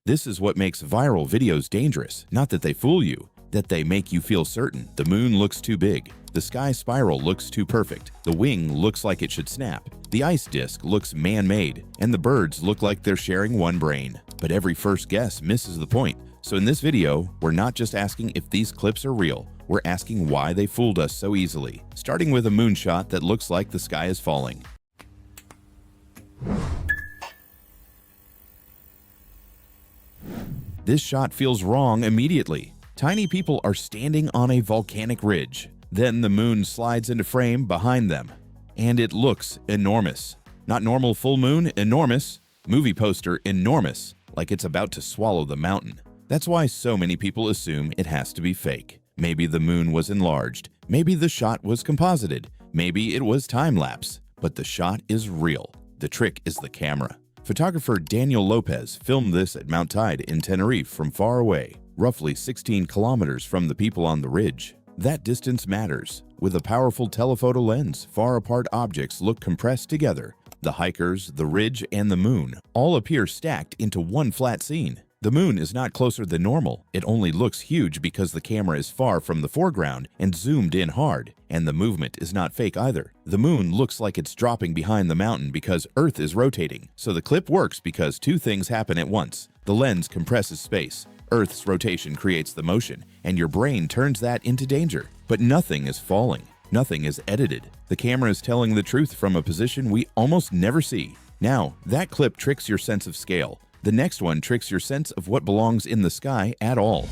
This is what makes viral videos dangerous, not that they fool you, that they make you feel certain. The moon looks too big. The sky spiral looks too perfect. The wing looks like it should snap. The ice disk looks man-made. And the birds look like they're sharing one brain. But every first guess misses the point. So in this video, we're not just asking if these clips are real. We're asking why they fooled us so easily. Starting with a moonshot that looks like the sky is falling. This shot feels wrong immediately. Tiny people are standing on a volcanic ridge. Then the moon slides into frame behind them. And it looks enormous. Not normal full moon, enormous. Movie poster, enormous. Like it's about to swallow the mountain. That's why so many people assume it has to be fake. Maybe the moon was enlarged. Maybe the shot was composited. Maybe it was time-lapse. But the shot is real. The trick is the camera. Photographer Daniel Lopez filmed this at Mount Tide in Tenerife from far away, roughly 16 kilometers from the people on the ridge. That distance matters. With a powerful telephoto lens, far apart objects look compressed together. The hikers, the ridge, and the moon all appear stacked into one flat scene. The moon is not closer than normal. It only looks huge because the camera is far from the foreground and zoomed in hard, and the movement is not fake either. The moon looks like it's dropping behind the mountain because Earth is rotating. So the clip works because two things happen at once. The lens compresses space. Earth's rotation creates the motion, and your brain turns that into danger. But nothing is falling. Nothing is edited. The camera is telling the truth from a position we almost never see. Now, that clip tricks your sense of scale. The next one tricks your sense of what belongs in the sky at all.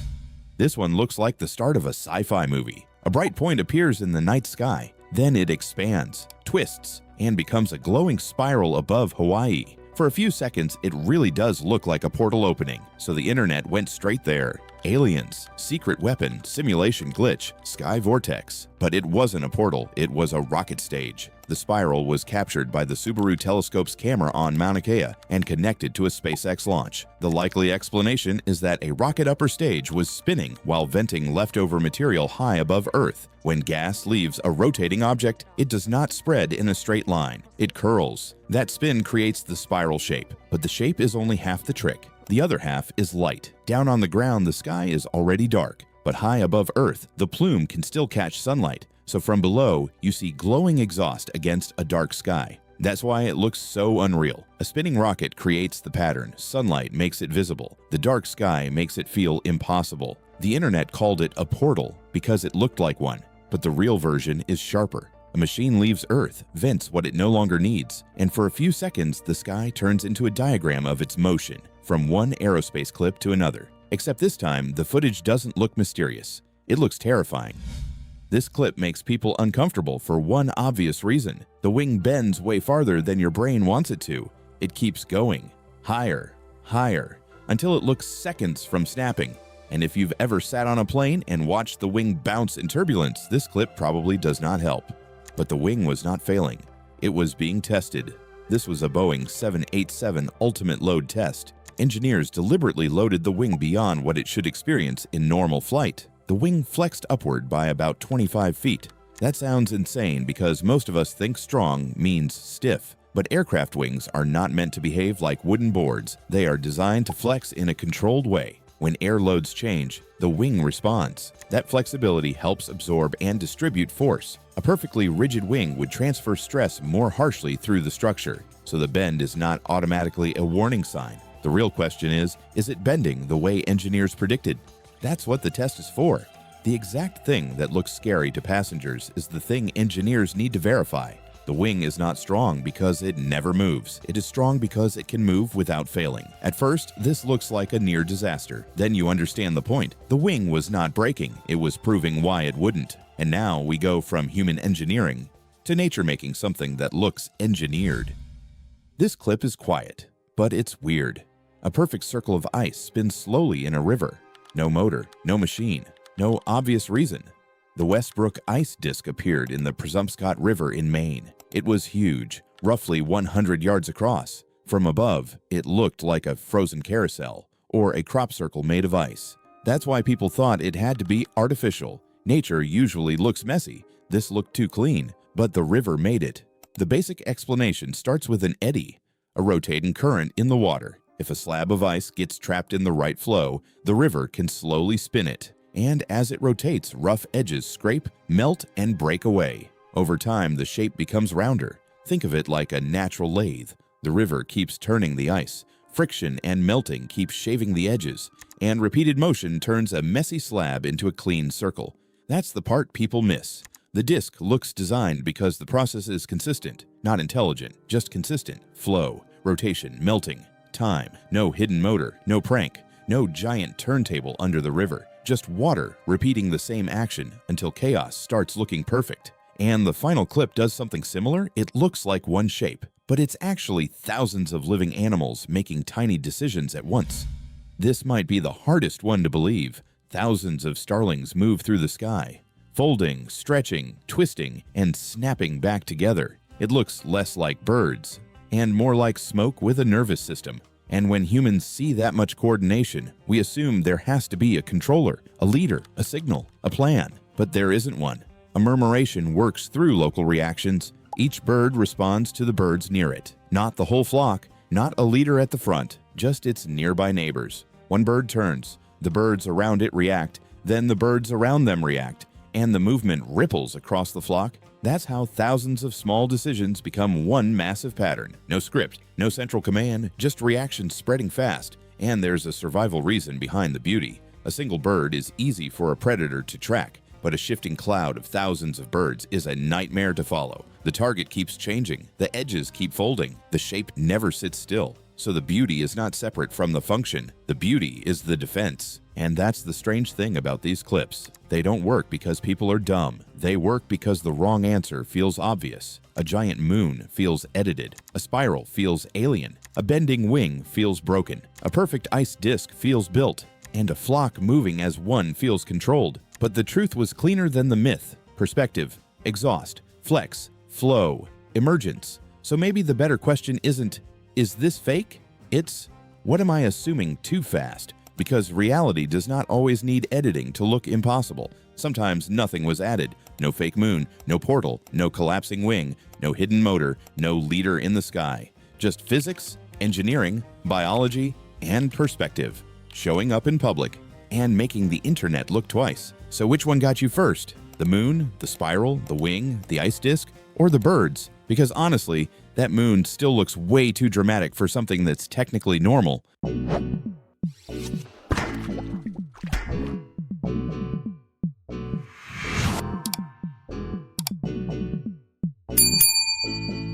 This one looks like the start of a sci-fi movie. A bright point appears in the night sky. Then it expands, twists, and becomes a glowing spiral above Hawaii. For a few seconds, it really does look like a portal opening, so the internet went straight there. Aliens, secret weapon, simulation glitch, sky vortex. But it wasn't a portal, it was a rocket stage. The spiral was captured by the Subaru telescope's camera on Mauna Kea and connected to a SpaceX launch. The likely explanation is that a rocket upper stage was spinning while venting leftover material high above Earth. When gas leaves a rotating object, it does not spread in a straight line. It curls. That spin creates the spiral shape, but the shape is only half the trick. The other half is light. Down on the ground, the sky is already dark, but high above Earth, the plume can still catch sunlight. So from below, you see glowing exhaust against a dark sky. That's why it looks so unreal. A spinning rocket creates the pattern. Sunlight makes it visible. The dark sky makes it feel impossible. The internet called it a portal because it looked like one, but the real version is sharper. A machine leaves Earth, vents what it no longer needs, and for a few seconds, the sky turns into a diagram of its motion, from one aerospace clip to another. Except this time, the footage doesn't look mysterious. It looks terrifying. This clip makes people uncomfortable for one obvious reason. The wing bends way farther than your brain wants it to. It keeps going, higher, higher, until it looks seconds from snapping. And if you've ever sat on a plane and watched the wing bounce in turbulence, this clip probably does not help. But the wing was not failing. It was being tested. This was a Boeing 787 ultimate load test. Engineers deliberately loaded the wing beyond what it should experience in normal flight. The wing flexed upward by about 25 feet. That sounds insane because most of us think strong means stiff. But aircraft wings are not meant to behave like wooden boards. They are designed to flex in a controlled way. When air loads change, the wing responds. That flexibility helps absorb and distribute force. A perfectly rigid wing would transfer stress more harshly through the structure, so the bend is not automatically a warning sign. The real question is it bending the way engineers predicted? That's what the test is for. The exact thing that looks scary to passengers is the thing engineers need to verify. The wing is not strong because it never moves. It is strong because it can move without failing. At first, this looks like a near disaster. Then you understand the point. The wing was not breaking. It was proving why it wouldn't. And now we go from human engineering to nature making something that looks engineered. This clip is quiet, but it's weird. A perfect circle of ice spins slowly in a river. No motor, no machine, no obvious reason. The Westbrook ice disk appeared in the Presumpscot River in Maine. It was huge, roughly 100 yards across. From above, it looked like a frozen carousel or a crop circle made of ice. That's why people thought it had to be artificial. Nature usually looks messy. This looked too clean, but the river made it. The basic explanation starts with an eddy, a rotating current in the water. If a slab of ice gets trapped in the right flow, the river can slowly spin it. And as it rotates, rough edges scrape, melt, and break away. Over time, the shape becomes rounder. Think of it like a natural lathe. The river keeps turning the ice. Friction and melting keep shaving the edges, and repeated motion turns a messy slab into a clean circle. That's the part people miss. The disc looks designed because the process is consistent, not intelligent, just consistent. Flow, rotation, melting, time. No hidden motor, no prank, no giant turntable under the river. Just water repeating the same action until chaos starts looking perfect. And the final clip does something similar. It looks like one shape, but it's actually thousands of living animals making tiny decisions at once. This might be the hardest one to believe. Thousands of starlings move through the sky, folding, stretching, twisting, and snapping back together. It looks less like birds and more like smoke with a nervous system. And when humans see that much coordination, we assume there has to be a controller, a leader, a signal, a plan. But there isn't one. A murmuration works through local reactions. Each bird responds to the birds near it. Not the whole flock, not a leader at the front, just its nearby neighbors. One bird turns, the birds around it react, then the birds around them react, and the movement ripples across the flock. That's how thousands of small decisions become one massive pattern. No script, no central command, just reactions spreading fast. And there's a survival reason behind the beauty. A single bird is easy for a predator to track, but a shifting cloud of thousands of birds is a nightmare to follow. The target keeps changing, the edges keep folding, the shape never sits still. So the beauty is not separate from the function. The beauty is the defense. And that's the strange thing about these clips. They don't work because people are dumb. They work because the wrong answer feels obvious. A giant moon feels edited. A spiral feels alien. A bending wing feels broken. A perfect ice disk feels built. And a flock moving as one feels controlled. But the truth was cleaner than the myth. Perspective, exhaust, flex, flow, emergence. So maybe the better question isn't, is this fake? It's, what am I assuming too fast? Because reality does not always need editing to look impossible. Sometimes nothing was added. No fake moon, no portal, no collapsing wing, no hidden motor, no leader in the sky. Just physics, engineering, biology, and perspective. Showing up in public and making the internet look twice. So which one got you first? The moon, the spiral, the wing, the ice disk, or the birds? Because honestly, that moon still looks way too dramatic for something that's technically normal.